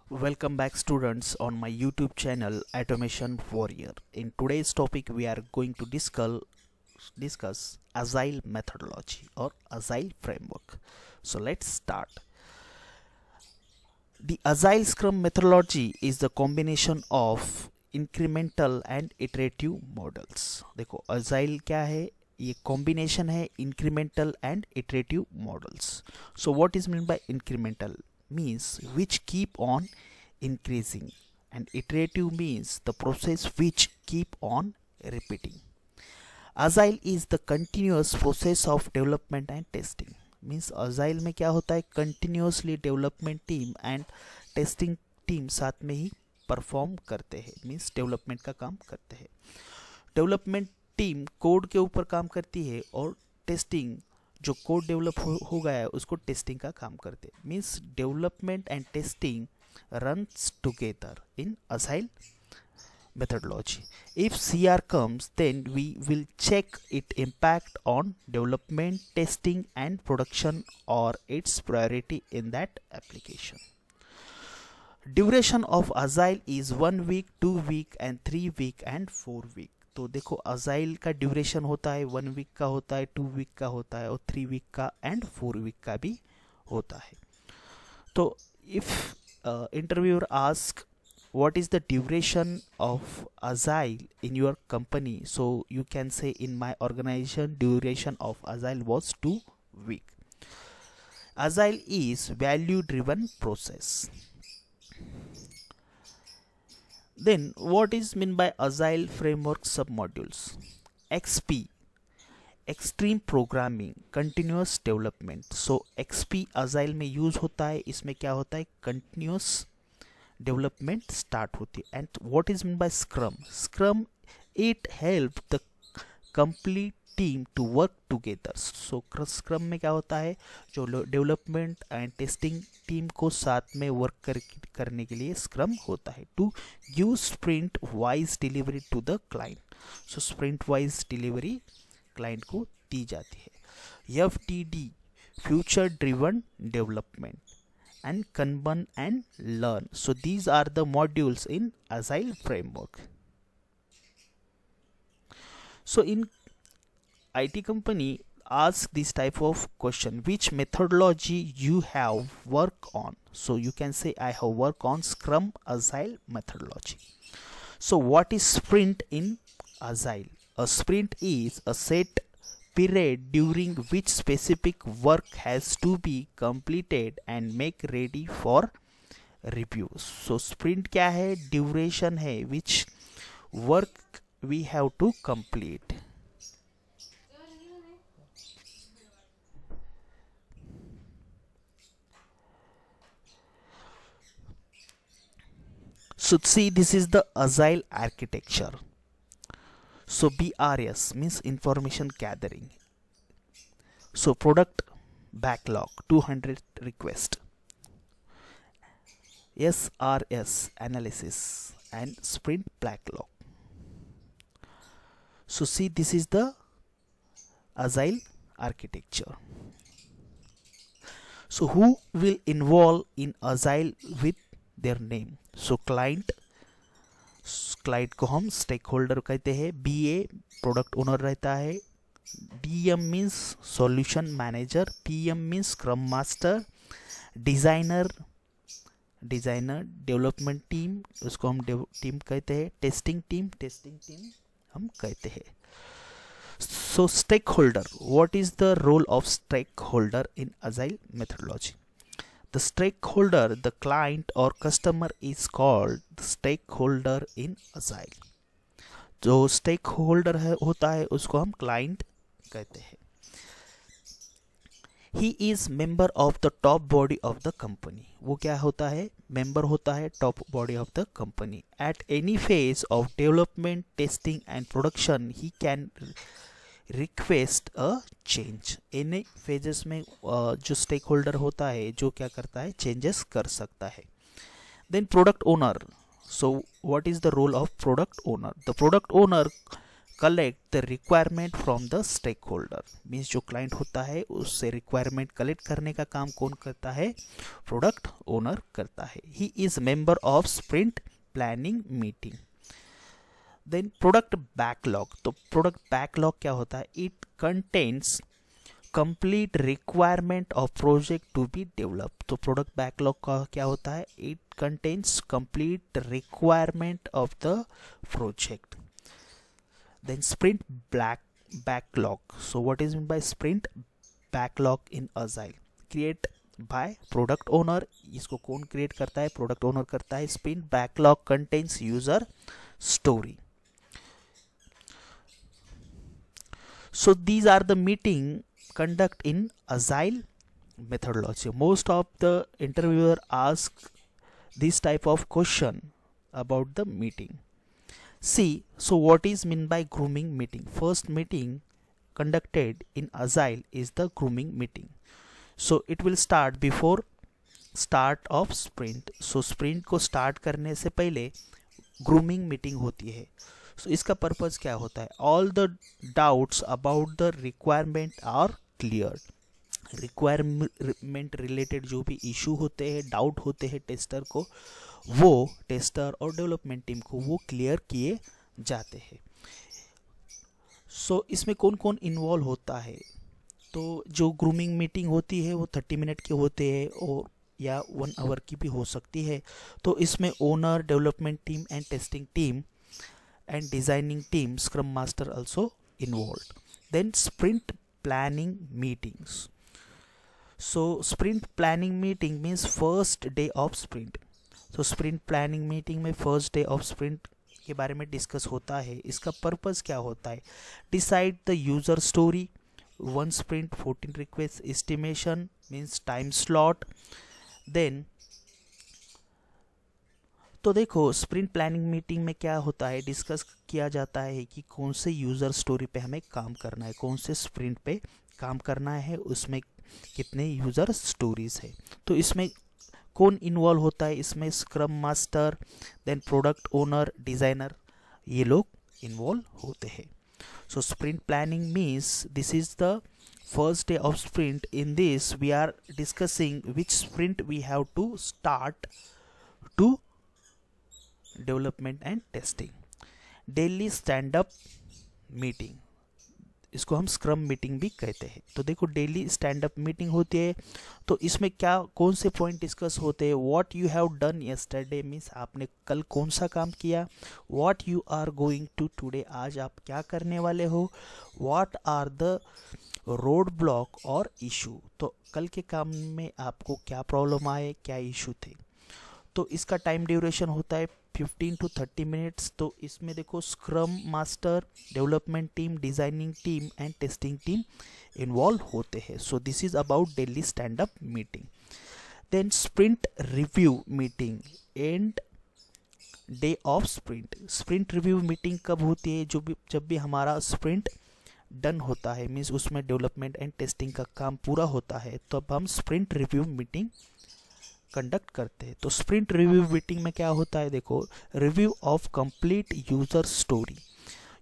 Welcome back students on my YouTube channel Automation Warrior. In today's topic we are going to discuss Agile methodology or Agile framework. So let's start. The Agile Scrum methodology is the combination of incremental and iterative models. देखो Agile क्या है, ये combination है incremental and iterative models. So what is meant by incremental? Means which keep on increasing, and iterative means the process which keep on repeating. Agile is the continuous process of development and testing. Means Agile में क्या होता है, continuously development team and testing team साथ में ही perform करते हैं. Means development का काम करते हैं. डेवलपमेंट टीम कोड के ऊपर काम करती है और टेस्टिंग जो कोड डेवलप हो गया है उसको टेस्टिंग का काम करते हैं. Means development and testing runs together in Agile methodology. If CR comes, then we will check its impact on development, testing and production or its priority in that application. Duration of Agile is 1 week, 2 week and 3 week and 4 week. तो देखो Agile का duration होता है 1 week का होता है, 2 week का होता है और 3 वीक का एंड 4 वीक का भी होता है. तो if interviewer ask what is the duration of Agile in your company, so you can say in my organization duration of Agile was 2 weeks. Agile is value driven process. Then what is meant by Agile framework submodules? XP, extreme programming, continuous development. So XP Agile में use होता है. इसमें क्या होता है, continuous development start होती है. And what is mean by scrum? Scrum it help the complete team to work together. So scrum में क्या होता है, जो डेवलपमेंट एंड टेस्टिंग टीम को साथ में वर्क करने के लिए स्क्रम होता है. To give sprint wise delivery to the client. So sprint wise delivery client को दी जाती है. FTD, future driven development and Kanban and learn. So these are the modules in Agile framework. So in IT company ask this type of question, which methodology you have work on? So you can say I have work on Scrum Agile methodology. So what is sprint in Agile? A sprint is a set period during which specific work has to be completed and make ready for review. So sprint क्या है, duration है which work we have to complete. So see, this is the Agile architecture. So BRS means information gathering. So product backlog 200 request. SRS analysis and sprint backlog. So see, this is the Agile architecture. So who will involve in Agile with their name? So client को हम stake holder कहते हैं. BA product owner रहता है. DM means solution manager. PM means scrum master. Designer development team, उसको हम team कहते हैं. टेस्टिंग टीम हम कहते हैं. So stakeholder, what is the role of stakeholder in Agile methodology? The stakeholder, the client or customer is called the stakeholder in Agile. जो stakeholder होता है उसको हम client कहते हैं. He is member of the top body of the company. वो क्या होता है, member होता है top body of the company. At any phase of development, testing and production, he can request a change. In phases में जो stake holder होता है जो क्या करता है, चेंजेस कर सकता है. Then product owner. So what is the role of product owner? The product owner collect the requirement from the stake holder. Means जो क्लाइंट होता है उससे रिक्वायरमेंट कलेक्ट करने का काम कौन करता है? प्रोडक्ट ओनर करता है। He is member of sprint planning meeting. Then product backlog. तो प्रोडक्ट बैकलॉग क्या होता है? It contains complete requirement of project to be develop. तो प्रोडक्ट बैकलॉग का क्या होता है? It contains complete requirement of the project. Then sprint backlog. So what is meant by sprint backlog in agile? Create by product owner. इसको कौन create करता है? Product owner करता है। Sprint backlog contains user story. So these are the meeting conduct in agile methodology. Most of the interviewer ask this type of question about the meeting. See, so what is meant by grooming meeting? First meeting conducted in agile is the grooming meeting. So it will start before start of sprint. So sprint को start करने से पहले grooming meeting होती है. So इसका purpose क्या होता है? All the doubts about the requirement are cleared. Requirement related जो भी इशू होते हैं, डाउट होते हैं टेस्टर को, वो टेस्टर और डेवलपमेंट टीम को वो क्लियर किए जाते हैं. सो इसमें कौन कौन इन्वॉल्व होता है? तो जो ग्रूमिंग मीटिंग होती है वो 30 मिनट के होते हैं और या 1 आवर की भी हो सकती है. तो इसमें owner, development team and testing team and designing team, scrum master also involve. Then sprint planning meetings. So sprint planning meeting means first day of sprint. So sprint planning meeting में first day of sprint के बारे में discuss होता है. इसका purpose क्या होता है? Decide the user story, 1 sprint, 14 request, estimation means time slot. Then तो देखो स्प्रिंट प्लानिंग मीटिंग में क्या होता है? डिस्कस किया जाता है कि कौन से यूज़र स्टोरी पे हमें काम करना है, कौन से स्प्रिंट पे काम करना है, उसमें कितने यूज़र स्टोरीज है. तो इसमें कौन इन्वॉल्व होता है? इसमें scrum master, then product owner, designer, ये लोग इन्वॉल्व होते हैं. So sprint planning means this is the first day of sprint. In this we are discussing which sprint we have to start to development and testing. Daily stand up meeting, इसको हम scrum meeting भी कहते हैं. तो देखो daily stand up meeting होती है. तो इसमें क्या कौन से पॉइंट डिस्कस होते हैं? What you have done yesterday means आपने कल कौन सा काम किया. What you are going to today, आज आप क्या करने वाले हो. What are the road block और इशू, तो कल के काम में आपको क्या प्रॉब्लम आए, क्या इशू थे. तो इसका टाइम ड्यूरेशन होता है 15 to 30 मिनट्स. तो इसमें देखो scrum master, development team, designing team and testing team involve होते हैं. So this is about daily stand up meeting. Then sprint review meeting end day of sprint. Sprint review meeting कब होती है? जब भी हमारा स्प्रिंट डन होता है, मीन्स उसमें डेवलपमेंट एंड टेस्टिंग का काम पूरा होता है, तो अब हम स्प्रिंट रिव्यू मीटिंग कंडक्ट करते हैं. तो स्प्रिंट रिव्यू मीटिंग में क्या होता है? देखो review of complete user story.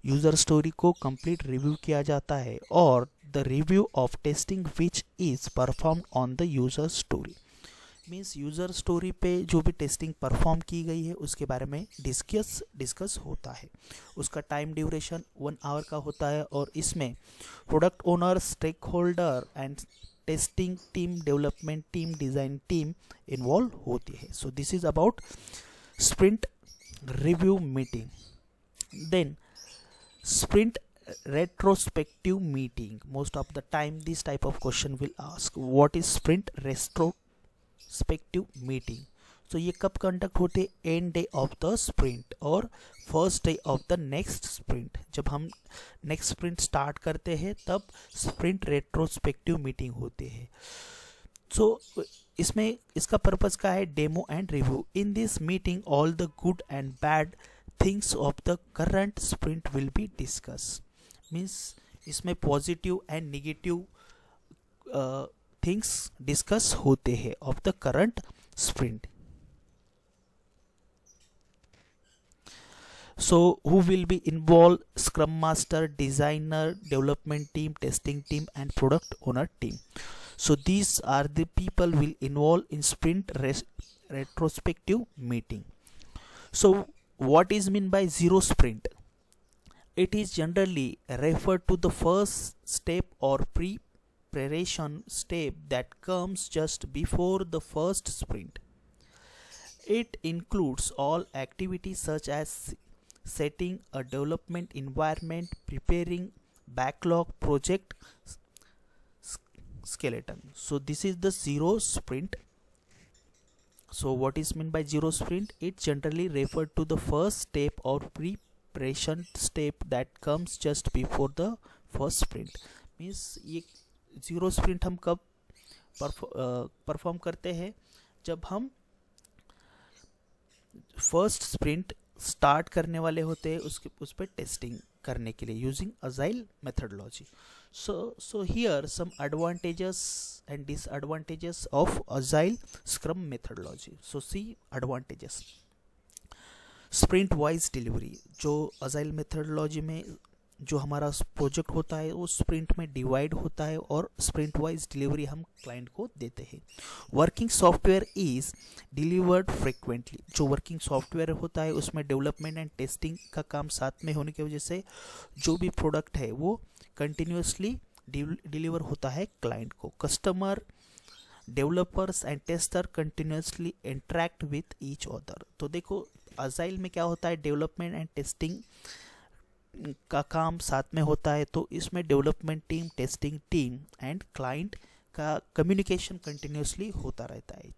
User story को कंप्लीट रिव्यू किया जाता है. और the review of testing which is perform on the user story. Means user story पे जो भी टेस्टिंग परफॉर्म की गई है उसके बारे में डिस्कस होता है. उसका टाइम ड्यूरेशन 1 आवर का होता है. और इसमें product owner, stake holder and testing team, development team, design team involve होती है. So this is about sprint review meeting. Then sprint retrospective meeting. Most of the time this type of question will ask what is sprint retrospective meeting. So ये कब conduct होते? End day of the sprint और first day of the next sprint. जब हम next sprint start करते हैं तब sprint retrospective meeting होती है. सो इसमें इसका पर्पस क्या है? Demo and review. In this meeting all the good and bad things of the current sprint will be discuss. Means इसमें positive and negative things discuss होते हैं of the current sprint. So who will be involved? Scrum Master, designer, development team, testing team, and product owner team. So these are the people will involve in sprint retrospective meeting. So what is meant by zero sprint? It is generally referred to the first step or preparation step that comes just before the first sprint. It includes all activities such as setting a development environment, preparing backlog, project skeleton. So this is the zero sprint. So what is meant by zero sprint? It generally referred to the first step or preparation step that comes just before the first sprint. Means ये zero sprint हम कब perform करते हैं? जब हम first sprint start करने वाले होते हैं उस पर टेस्टिंग करने के लिए using agile methodology. So here some advantages and disadvantages of agile scrum methodology. So see advantages. Sprint wise delivery. जो agile methodology में जो हमारा प्रोजेक्ट होता है वो स्प्रिंट में डिवाइड होता है और स्प्रिंट वाइज डिलीवरी हम क्लाइंट को देते हैं. Working software is delivered frequently. जो वर्किंग सॉफ्टवेयर होता है उसमें डेवलपमेंट एंड टेस्टिंग का काम साथ में होने की वजह से जो भी प्रोडक्ट है वो कंटिन्यूसली डिलीवर होता है क्लाइंट को. Customer, developers and tester continuously interact with each other. तो देखो अजाइल में क्या होता है, डेवलपमेंट एंड टेस्टिंग का काम साथ में होता है. तो इसमें development team, testing team and client का कम्युनिकेशन कंटिन्यूसली होता रहता है.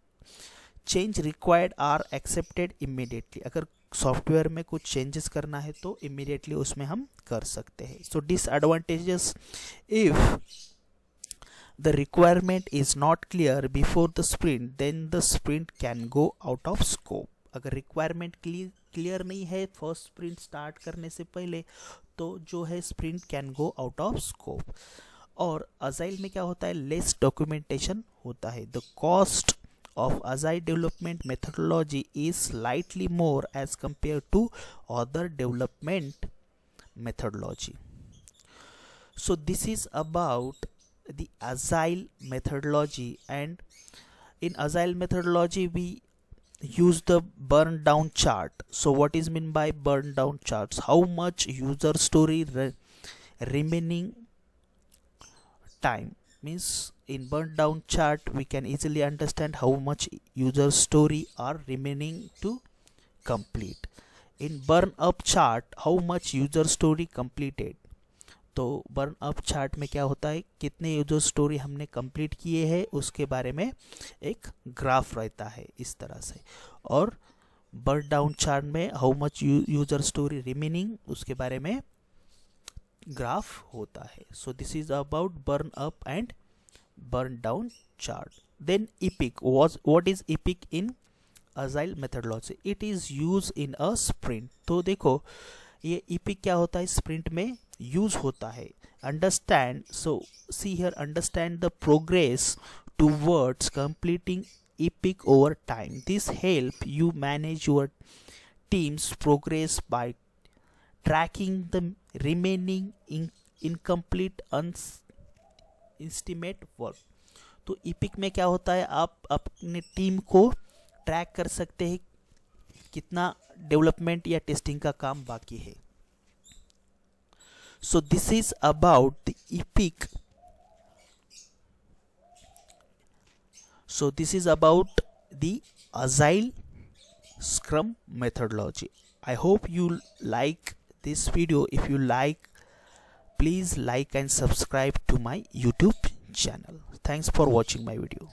Change required are accepted immediately. अगर सॉफ्टवेयर में कुछ चेंजेस करना है तो इमीडिएटली उसमें हम कर सकते हैं. So disadvantages, if the requirement is not clear before the sprint then the sprint can go out of scope. अगर रिक्वायरमेंट क्लियर नहीं है फर्स्ट स्प्रिंट स्टार्ट करने से पहले तो जो है sprint can go out of scope. और अजाइल में क्या होता है, लेस डॉक्यूमेंटेशन होता है. The cost of agile development methodology is slightly more as compared to other development methodology. So this is about the agile methodology, and in agile methodology we use the burn down chart. So what is meant by burn down charts? How much user story remaining time. Means in burn down chart we can easily understand how much user story are remaining to complete. In burn up chart how much user story completed. तो burn up chart में क्या होता है, कितने user story हमने complete किए हैं उसके बारे में एक ग्राफ रहता है इस तरह से. और burn down चार्ट में how much user story remaining उसके बारे में ग्राफ होता है. So this is about burn up and burn down chart. Then epic. What is epic in agile methodology? It is use in a sprint. तो देखो ये EPIC क्या होता है, स्प्रिंट में यूज होता है. Understand. So see here, understand the progress towards completing epic over time. This help you manage your team's progress by tracking the remaining incomplete unestimate work. तो epic में क्या होता है, आप अपने टीम को ट्रैक कर सकते हैं कितना डेवलपमेंट या टेस्टिंग का काम बाकी है. So this is about the epic. So this is about the Agile Scrum methodology. I hope you like this video. If you like, please like and subscribe to my YouTube channel. Thanks for watching my video.